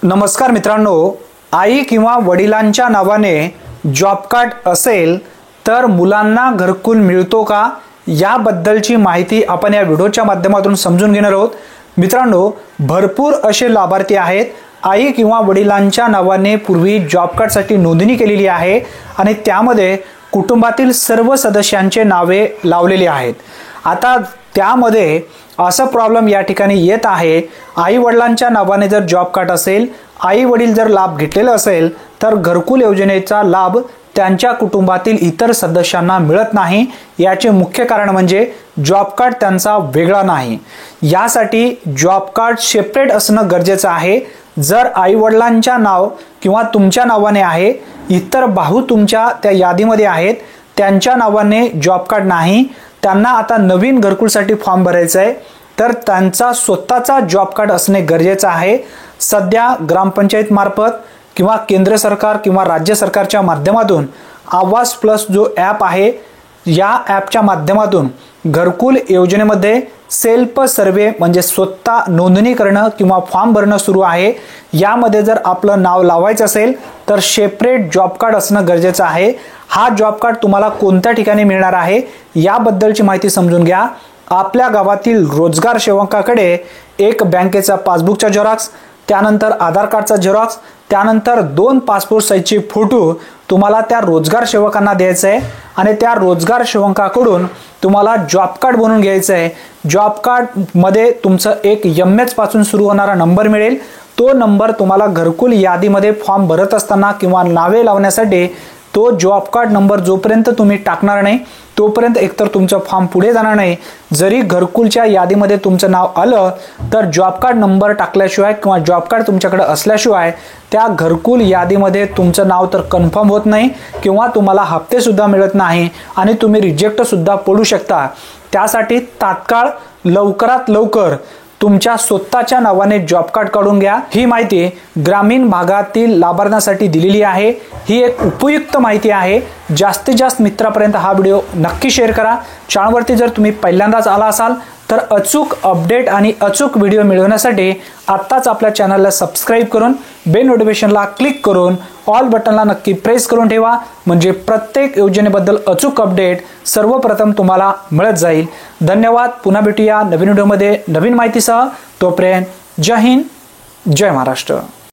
नमस्कार मित्रांनो, आई किंवा वडिलांच्या नावाने जॉब कार्ड असेल तर मुलांना घरकुल मिळतो का याबद्दलची माहिती आपण या व्हिडिओच्या माध्यमातून समजून घेणार आहोत। मित्रांनो, भरपूर असे लाभार्थी आहेत आई किंवा वडिलांच्या नावाने पूर्वी जॉब कार्डसाठी नोंदणी केलेली आहे आणि त्यामध्ये कुटुंबातील सर्व सदस्यांचे नावे लावलेले आहेत। आता त्यामध्ये असा प्रॉब्लेम या ठिकाणी येत आहे, आई वडिलांच्या नावाने जर जॉब कार्ड असेल, आई वडील जर लाभ घेतलेला असेल तर घरकुल योजनेचा लाभ त्यांच्या कुटुंबातील इतर सदस्यांना मिळत नाही। याचे मुख्य कारण म्हणजे जॉब कार्ड त्यांचा वेगळा नाही। यासाठी जॉब कार्ड सेपरेट असणं गरजेचं आहे। जर आई वडिलांच्या नाव किंवा तुमच्या नावाने आहे, इतर भाऊ तुमच्या त्या यादीमध्ये आहेत, त्यांच्या नावाने जॉब कार्ड नाही, त्यांना आता नवीन घरकुलसाठी फॉर्म भरायचा आहे तर त्यांचा स्वतःचा जॉब कार्ड असणे गरजेचं आहे। सध्या ग्रामपंचायत मार्फत किंवा केंद्र सरकार किंवा राज्य सरकारच्या माध्यमातून आवास प्लस जो ॲप आहे, या ॲपच्या माध्यमातून घरकुल योजनेमध्ये सेल्फ सर्वे म्हणजे स्वतः नोंदणी करणं किंवा फॉर्म भरणं सुरू आहे। यामध्ये जर आपलं नाव लावायचं असेल तर सेपरेट जॉब कार्ड असणं गरजेचं आहे। हा जॉब कार्ड तुम्हाला कोणत्या ठिकाणी मिळणार आहे याबद्दलची माहिती समजून घ्या। आपल्या गावातील रोजगार सेवकाकडे एक बँकेचा पासबुकचा झेरॉक्स, त्यानंतर आधार कार्डचा झेरॉक्स, त्यानंतर 2 पासपोर्ट साइजचे फोटो तुम्हाला त्या रोजगार सेवकांना द्यायचं आहे आणि त्या रोजगार सेवकाकडून तुम्हाला जॉब कार्ड बनवून घ्यायचं आहे। जॉब कार्ड मध्ये तुमचं एक MS पासून सुरू होणारा नंबर मिळेल। तो नंबर तुम्हाला घरकुल यादीमध्ये फॉर्म भरत असताना किंवा नावे लावण्यासाठी तो जॉब कार्ड नंबर जोपर्यंत तुम्ही टाकणार नाही तोपर्यंत एकतर तुमचा फॉर्म पुढे जाणार नाही। जरी घरकुलच्या यादीमध्ये तुमचं नाव आलं तर जॉब कार्ड नंबर टाकल्याशिवाय किंवा जॉब कार्ड तुमच्याकडे असल्याशिवाय त्या घरकुल यादीमध्ये तुमचं नाव तर कन्फर्म होत नाही किंवा तुम्हाला हप्ते सुद्धा मिळत नाही आणि तुम्ही रिजेक्ट सुद्धा पडू शकता। त्यासाठी तात्काळ लवकरात लवकर तुमच्या स्वतःच्या नावाने जॉब कार्ड काढून घ्या। ही माहिती ग्रामीण भागातील लाभार्थ्यांसाठी दिलेली आहे। ही एक उपयुक्त माहिती आहे। जास्तीत जास्त मित्रांपर्यंत हा व्हिडिओ नक्की शेअर करा। चॅनलवरती जर तुम्ही पहिल्यांदाच आला असाल तर अचूक अपडेट आणि अचूक व्हिडिओ मिळवण्यासाठी आत्ताच आपल्या चॅनलला सबस्क्राइब करून बेल नोटिफिकेशनला क्लिक करून ऑल बटनला नक्की प्रेस करून ठेवा, म्हणजे प्रत्येक योजनेबद्दल अचूक अपडेट सर्वप्रथम तुम्हाला मिळत जाईल। धन्यवाद। पुन्हा भेटूया नवीन व्हिडिओमध्ये नवीन माहितीसह। तोपर्यंत जय हिंद, जय महाराष्ट्र।